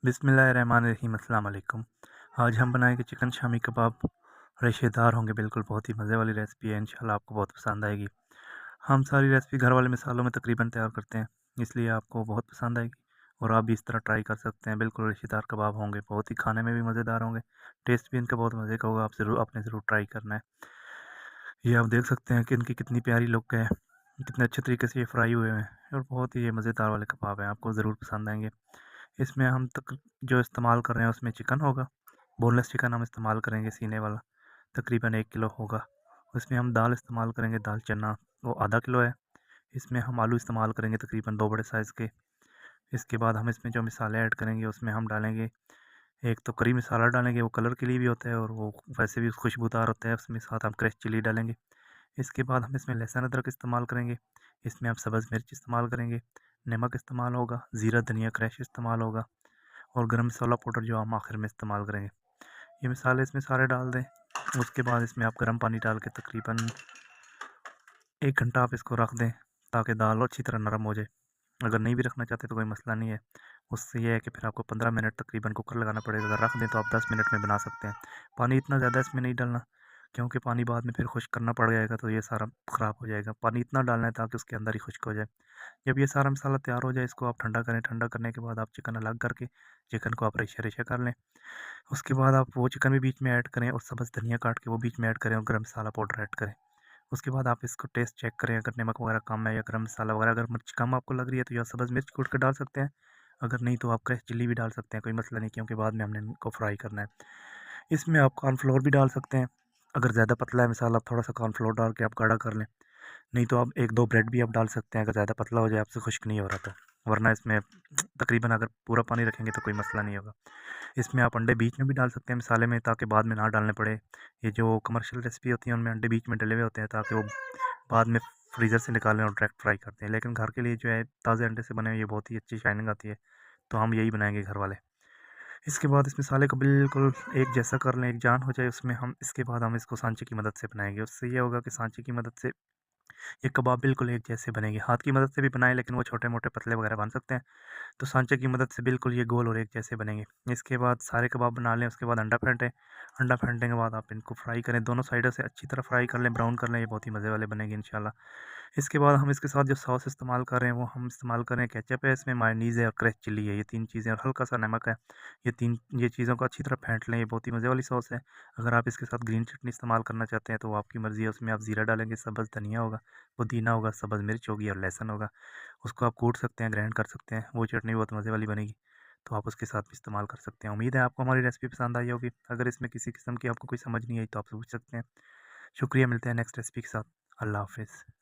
बिस्मिल्लाहिर्रहमानिर्रहीम अस्सलाम वालेकुम। आज हम बनाएंगे चिकन शामी कबाब। रेशेदार होंगे, बिल्कुल बहुत ही मज़े वाली रेसिपी है। इंशाल्लाह आपको बहुत पसंद आएगी। हम सारी रेसिपी घर वाले मिसालों में तकरीबन तैयार करते हैं, इसलिए आपको बहुत पसंद आएगी। और आप भी इस तरह ट्राई कर सकते हैं। बिल्कुल रेशेदार कबाब होंगे, बहुत ही खाने में भी मज़ेदार होंगे। टेस्ट भी इनका बहुत मज़े का होगा। आपने ज़रूर ट्राई करना है। ये आप देख सकते हैं कि इनकी कितनी प्यारी लुक है, कितने अच्छे तरीके से ये फ्राई हुए हैं और बहुत ही ये मज़ेदार वाले कबाब हैं। आपको ज़रूर पसंद आएंगे। इसमें हम तक जो इस्तेमाल कर रहे हैं उसमें चिकन होगा। बोनलेस चिकन हम इस्तेमाल करेंगे, सीने वाला। तकरीबन 1 किलो होगा। उसमें हम दाल इस्तेमाल करेंगे, दाल चना, वो आधा किलो है। इसमें हम आलू इस्तेमाल करेंगे, तकरीबन 2 बड़े साइज़ के। इसके बाद हम इसमें जो मसाले ऐड करेंगे उसमें हम डालेंगे, एक तो करी मसाला डालेंगे, वो कलर के लिए भी होता है और वो वैसे भी खुशबूदार होता है। उसमें साथ हम क्रश चिली डालेंगे। इसके बाद हम इसमें लहसुन अदरक इस्तेमाल करेंगे। इसमें हम सब्ज़ मिर्च इस्तेमाल करेंगे। नमक इस्तेमाल होगा, ज़ीरा धनिया क्रश इस्तेमाल होगा और गरम मसाला पाउडर जो हम आखिर में इस्तेमाल करेंगे। ये मसाले इसमें सारे डाल दें। उसके बाद इसमें आप गर्म पानी डाल के तकरीबन 1 घंटा आप इसको रख दें, ताकि दाल अच्छी तरह नरम हो जाए। अगर नहीं भी रखना चाहते तो कोई मसला नहीं है। उससे ये है कि फिर आपको 15 मिनट तकरीबन कुकर लगाना पड़ेगा। अगर रख दें तो आप 10 मिनट में बना सकते हैं। पानी इतना ज़्यादा इसमें नहीं डालना, क्योंकि पानी बाद में फिर खुश्क करना पड़ जाएगा तो ये सारा ख़राब हो जाएगा। पानी इतना डालना है ताकि उसके अंदर ही खुश्क हो जाए। जब ये सारा मसाला तैयार हो जाए, इसको आप ठंडा करें। ठंडा करने के बाद आप चिकन अलग करके चिकन को आप रेशा रेशा कर लें। उसके बाद आप वो चिकन भी बीच में ऐड करें और सब्ज़ धनिया काट के वो बीच में ऐड करें और गरम मसाला पाउडर ऐड करें। उसके बाद आप इसको टेस्ट चेक करें, अगर नमक वगैरह कम है या गरम मसाला वगैरह अगर मिर्च कम आपको लग रही है तो या सब्ज़ मिर्च कूट कर डाल सकते हैं। अगर नहीं तो आप क्रश चिल्ली भी डाल सकते हैं, कोई मसला नहीं, क्योंकि बाद में हमने इनको फ्राई करना है। इसमें आप कॉर्नफ्लोर भी डाल सकते हैं। अगर ज़्यादा पतला है मसाला, थोड़ा सा कॉर्नफ्लोर डाल के आप गाढ़ा कर लें। नहीं तो आप 1-2 ब्रेड भी आप डाल सकते हैं, अगर ज़्यादा पतला हो जाए, आपसे खुश्क नहीं हो रहा तो। वरना इसमें तकरीबन अगर पूरा पानी रखेंगे तो कोई मसला नहीं होगा। इसमें आप अंडे बीच में भी डाल सकते हैं मसाले में, ताकि बाद में ना डालने पड़े। ये जो कमर्शियल रेसिपी होती है उनमें अंडे बीच में डले हुए होते हैं, ताकि वो बाद में फ्रीज़र से निकालें और डायरेक्ट फ्राई करते हैं। लेकिन घर के लिए जो है ताज़े अंडे से बने हुए ये बहुत ही अच्छी शाइनिंग आती है, तो हम यही बनाएंगे घर वाले। इसके बाद इस मसाले को बिल्कुल एक जैसा कर लें, एक जान हो जाए उसमें। हम इसके बाद हम इसको सांचे की मदद से बनाएंगे। उससे ये होगा कि सांचे की मदद से ये कबाब बिल्कुल एक जैसे बनेंगे। हाथ की मदद से भी बनाएं, लेकिन वो छोटे मोटे पतले वगैरह बन सकते हैं। तो सांचे की मदद से बिल्कुल ये गोल और एक जैसे बनेंगे। इसके बाद सारे कबाब बना लें। उसके बाद अंडा फेंटें। अंडा फेंटने के बाद आप इनको फ्राई करें, दोनों साइडों से अच्छी तरह फ्राई कर लें, ब्राउन कर लें। ये बहुत ही मज़े वाले बनेंगे इंशाल्लाह। इसके बाद हम इसके साथ जो सॉस इस्तेमाल कर रहे हैं वो हम इस्तेमाल करें, केचप है इसमें, मायोनीज़ है और क्रश चिली है। ये 3 चीज़ें और हल्का सा नमक है। ये चीज़ों को अच्छी तरह फेंट लें। ये बहुत ही मज़े वाली सॉस है। अगर आप इसके साथ ग्रीन चटनी इस्तेमाल करना चाहते हैं तो वो आपकी मर्ज़ी है। उसमें आप ज़ीरा डालेंगे, सब्ज़ धनिया होगा, पुदीना होगा, सब्ज़ मिर्च होगी और लहसुन होगा। उसको आप कूट सकते हैं, ग्राइंड कर सकते हैं। वो चटनी बहुत मज़े वाली बनेगी, तो आप उसके साथ भी इस्तेमाल कर सकते हैं। उम्मीद है आपको हमारी रेसिपी पसंद आई होगी। अगर इसमें किसी किस्म की आपको कोई समझ नहीं आई तो आप पूछ सकते हैं। शुक्रिया, मिलते हैं नेक्स्ट रेसिपी के साथ। अल्लाह हाफ़िज़।